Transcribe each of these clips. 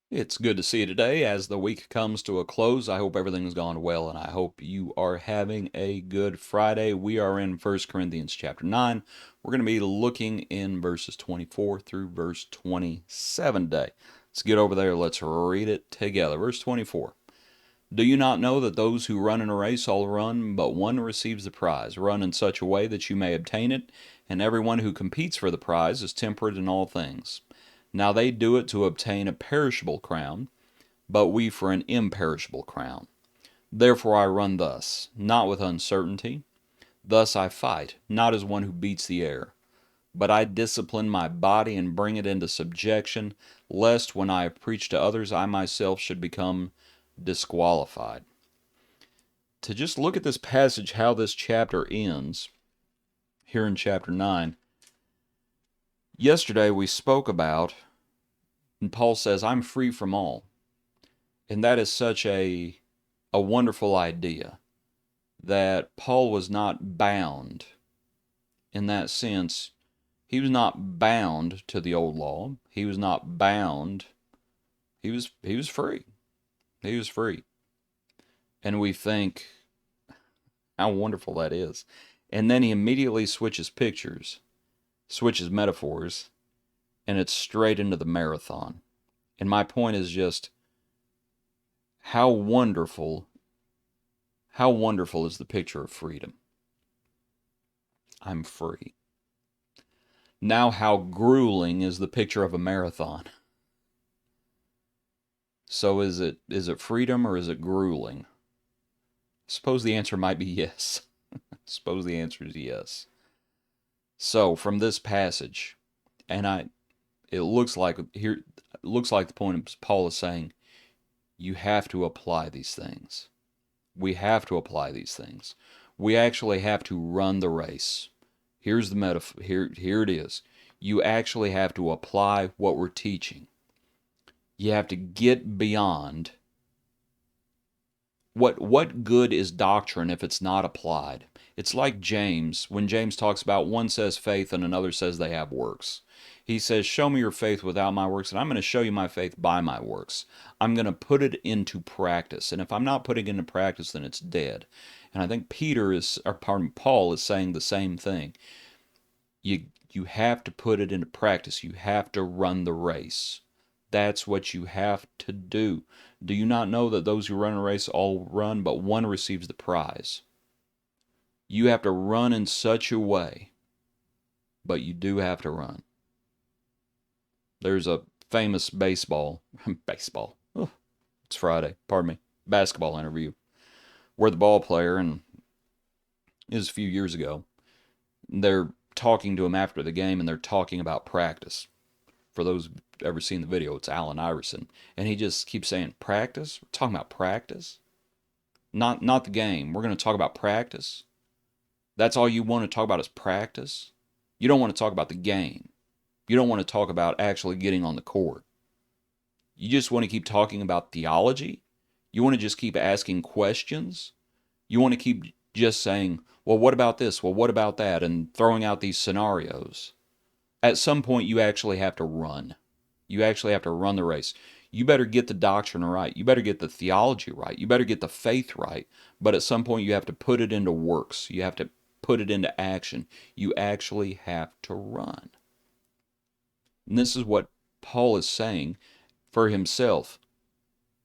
It's good to see you today as the week comes to a close. I hope everything's gone well and I hope you are having a good Friday. We are in 1 Corinthians chapter 9. We're going to be looking in verses 24 through verse 27 today. Let's get over there. Let's read it together. Verse 24. Do you not know that those who run in a race all run, but one receives the prize? Run in such a way that you may obtain it, and everyone who competes for the prize is temperate in all things. Now they do it to obtain a perishable crown, but we for an imperishable crown. Therefore I run thus, not with uncertainty. Thus I fight, not as one who beats the air, but I discipline my body and bring it into subjection, lest when I have preached to others I myself should become disqualified. To just look at this passage, how this chapter ends, here in chapter 9, yesterday we spoke about, and Paul says, I'm free from all. And that is such a wonderful idea that Paul was not bound in that sense. He was not bound to the old law. He was not bound. He was free. He was free. And we think how wonderful that is. And then he immediately switches pictures, switches metaphors, and it's straight into the marathon. And my point is just how wonderful is the picture of freedom. I'm free. Now how grueling is the picture of a marathon. So is it freedom or is it grueling? Suppose the answer might be yes. Suppose the answer is yes. So from this passage, and it looks like the point Paul is saying, you have to apply these things. We have to apply these things. We actually have to run the race. Here's the metaphor. Here it is. You actually have to apply what we're teaching. You have to get beyond. What good is doctrine if it's not applied? It's like James, when James talks about one says faith and another says they have works. He says, show me your faith without my works, and I'm going to show you my faith by my works. I'm going to put it into practice. And if I'm not putting it into practice, then it's dead. And I think Paul is saying the same thing. You have to put it into practice. You have to run the race. That's what you have to do. Do you not know that those who run a race all run, but one receives the prize? You have to run in such a way, but you do have to run. There's a famous baseball, oh, it's Friday, pardon me, basketball interview, where the ball player, and it was a few years ago, they're talking to him after the game, and they're talking about practice. For those who've ever seen the video, it's Allen Iverson, and he just keeps saying, practice? We're talking about practice? Not the game. We're going to talk about practice. That's all you want to talk about is practice? You don't want to talk about the game. You don't want to talk about actually getting on the court. You just want to keep talking about theology. You want to just keep asking questions. You want to keep just saying, well, what about this? Well, what about that? And throwing out these scenarios. At some point, you actually have to run. You actually have to run the race. You better get the doctrine right. You better get the theology right. You better get the faith right. But at some point, you have to put it into works. You have to put it into action. You actually have to run. And this is what Paul is saying for himself.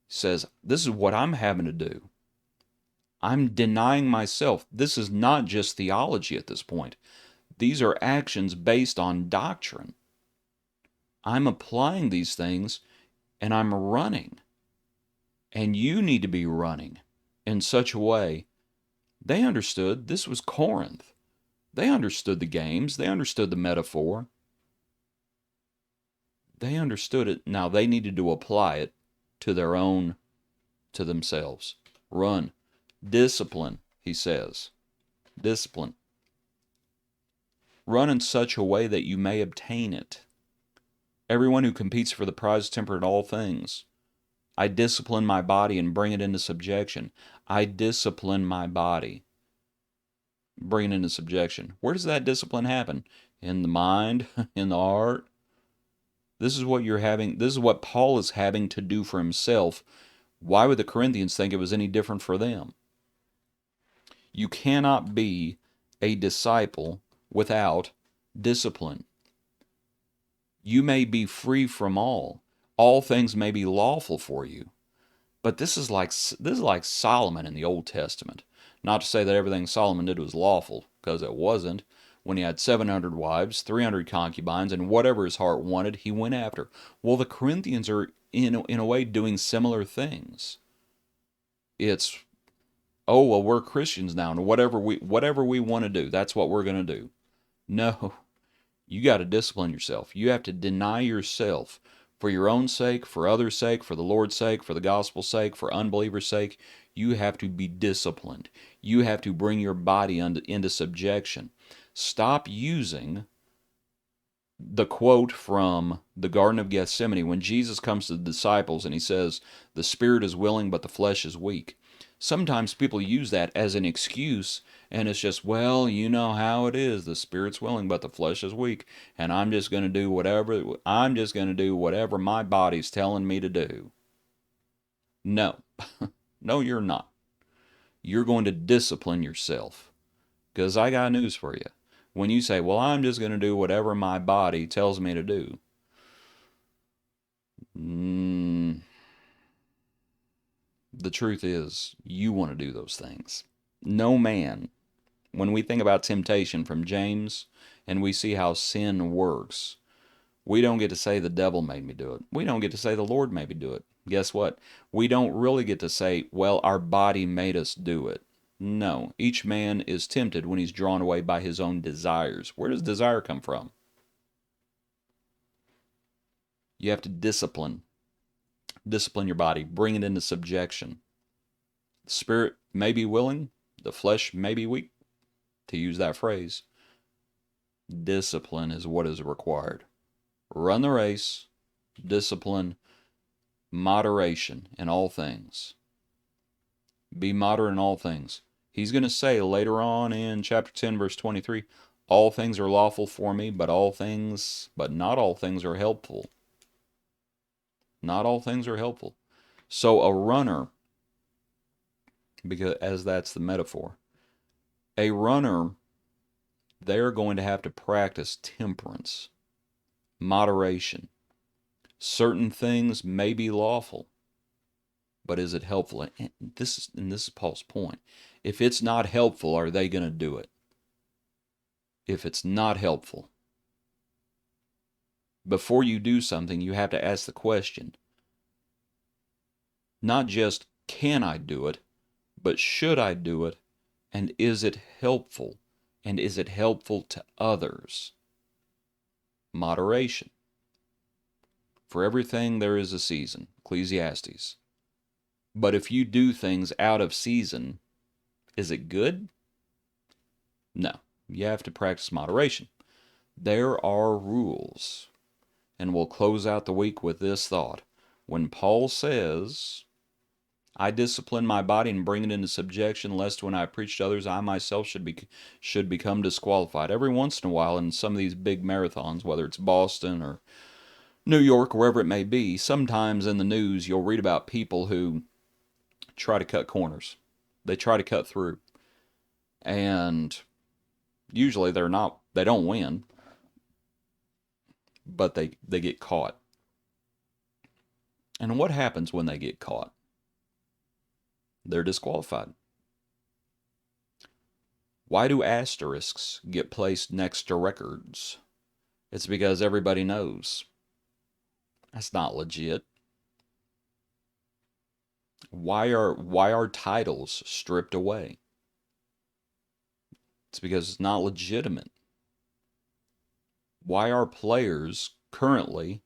He says, this is what I'm having to do. I'm denying myself. This is not just theology at this point. These are actions based on doctrine. I'm applying these things and I'm running. And you need to be running in such a way. They understood this was Corinth. They understood the games. They understood the metaphor. They understood it. Now they needed to apply it to themselves. Run. Discipline, he says. Discipline. Run in such a way that you may obtain it. Everyone who competes for the prize is temperate in all things. I discipline my body and bring it into subjection. I discipline my body. Bring it into subjection. Where does that discipline happen? In the mind? In the heart? This is what you're having, this is what Paul is having to do for himself. Why would the Corinthians think it was any different for them? You cannot be a disciple without discipline. You may be free from all things may be lawful for you, but this is like Solomon in the Old Testament. Not to say that everything Solomon did was lawful, because it wasn't. When he had 700 wives, 300 concubines, and whatever his heart wanted, he went after. Well, the Corinthians are in a way doing similar things. It's, oh well, we're Christians now, and whatever we want to do, that's what we're going to do. No, you got to discipline yourself. You have to deny yourself for your own sake, for others' sake, for the Lord's sake, for the gospel's sake, for unbelievers' sake. You have to be disciplined. You have to bring your body into subjection. Stop using the quote from the Garden of Gethsemane when Jesus comes to the disciples and he says, "The spirit is willing, but the flesh is weak." Sometimes people use that as an excuse, and it's just, well, you know how it is. The spirit's willing, but the flesh is weak, and I'm just going to do whatever my body's telling me to do. No. No, you're not. You're going to discipline yourself. Because I got news for you. When you say, well, I'm just going to do whatever my body tells me to do, the truth is, you want to do those things. No man, when we think about temptation from James and we see how sin works, we don't get to say the devil made me do it. We don't get to say the Lord made me do it. Guess what? We don't really get to say, well, our body made us do it. No, each man is tempted when he's drawn away by his own desires. Where does desire come from? You have to discipline your body, bring it into subjection. The spirit may be willing, the flesh may be weak, to use that phrase. Discipline is what is required. Run the race, discipline, moderation in all things. Be moderate in all things. He's going to say later on in chapter 10, verse 23, all things are lawful for me, but not all things are helpful. Not all things are helpful. So a runner, because as that's the metaphor, a runner, they're going to have to practice temperance, moderation. Certain things may be lawful, but is it helpful? And this is Paul's point. If it's not helpful, are they going to do it? If it's not helpful, before you do something, you have to ask the question, not just can I do it, but should I do it, and is it helpful? And is it helpful to others? Moderation. For everything there is a season, Ecclesiastes. But if you do things out of season, is it good? No. You have to practice moderation. There are rules. And we'll close out the week with this thought. When Paul says, I discipline my body and bring it into subjection, lest when I preach to others, I myself should become disqualified. Every once in a while in some of these big marathons, whether it's Boston or New York, wherever it may be, sometimes in the news you'll read about people who try to cut corners. They try to cut through. And usually they don't win, but they get caught. And what happens when they get caught? They're disqualified. Why do asterisks get placed next to records? It's because everybody knows. That's not legit. Why are titles stripped away? It's because it's not legitimate. Why are players currently,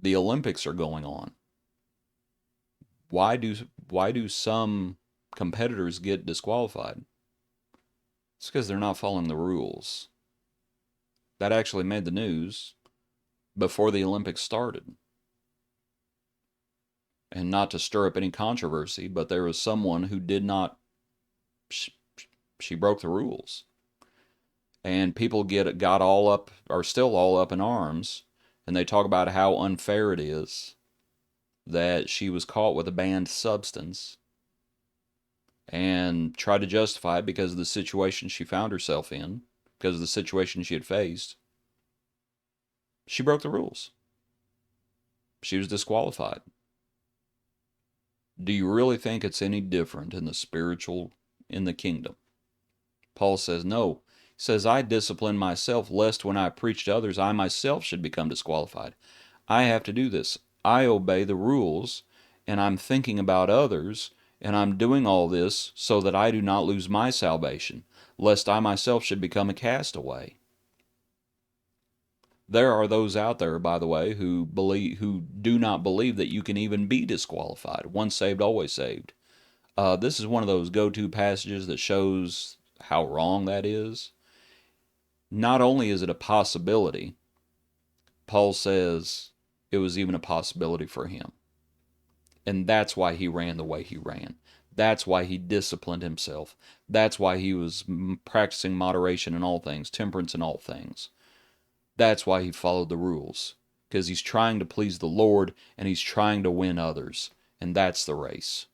the Olympics are going on? Why do some competitors get disqualified? It's because they're not following the rules. That actually made the news before the Olympics started. And not to stir up any controversy, but there was someone who did not, she broke the rules. And people got all up, are still all up in arms, And they talk about how unfair it is that she was caught with a banned substance and try to justify it because of the situation she found herself in, because of the situation she had faced. She broke the rules. She was disqualified. Do you really think it's any different in the spiritual, in the kingdom? Paul says, no. He says, I discipline myself lest when I preach to others, I myself should become disqualified. I have to do this. I obey the rules, and I'm thinking about others, and I'm doing all this so that I do not lose my salvation, lest I myself should become a castaway. There are those out there, by the way, who do not believe that you can even be disqualified. Once saved, always saved. This is one of those go-to passages that shows how wrong that is. Not only is it a possibility, Paul says it was even a possibility for him. And that's why he ran the way he ran. That's why he disciplined himself. That's why he was practicing moderation in all things, temperance in all things. That's why he followed the rules. Because he's trying to please the Lord and he's trying to win others. And that's the race.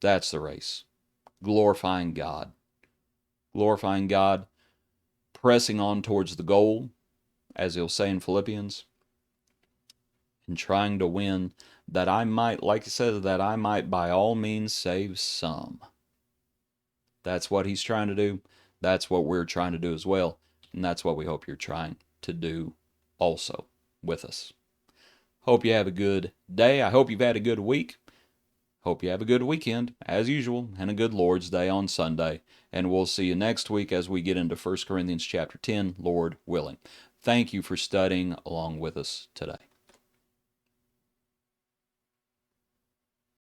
That's the race. Glorifying God. Glorifying God, pressing on towards the goal, as he'll say in Philippians, and trying to win, that I might, like he says, that I might by all means save some. That's what he's trying to do. That's what we're trying to do as well. And that's what we hope you're trying to do also with us. Hope you have a good day. I hope you've had a good week. Hope you have a good weekend, as usual, and a good Lord's Day on Sunday. And we'll see you next week as we get into 1 Corinthians chapter 10, Lord willing. Thank you for studying along with us today.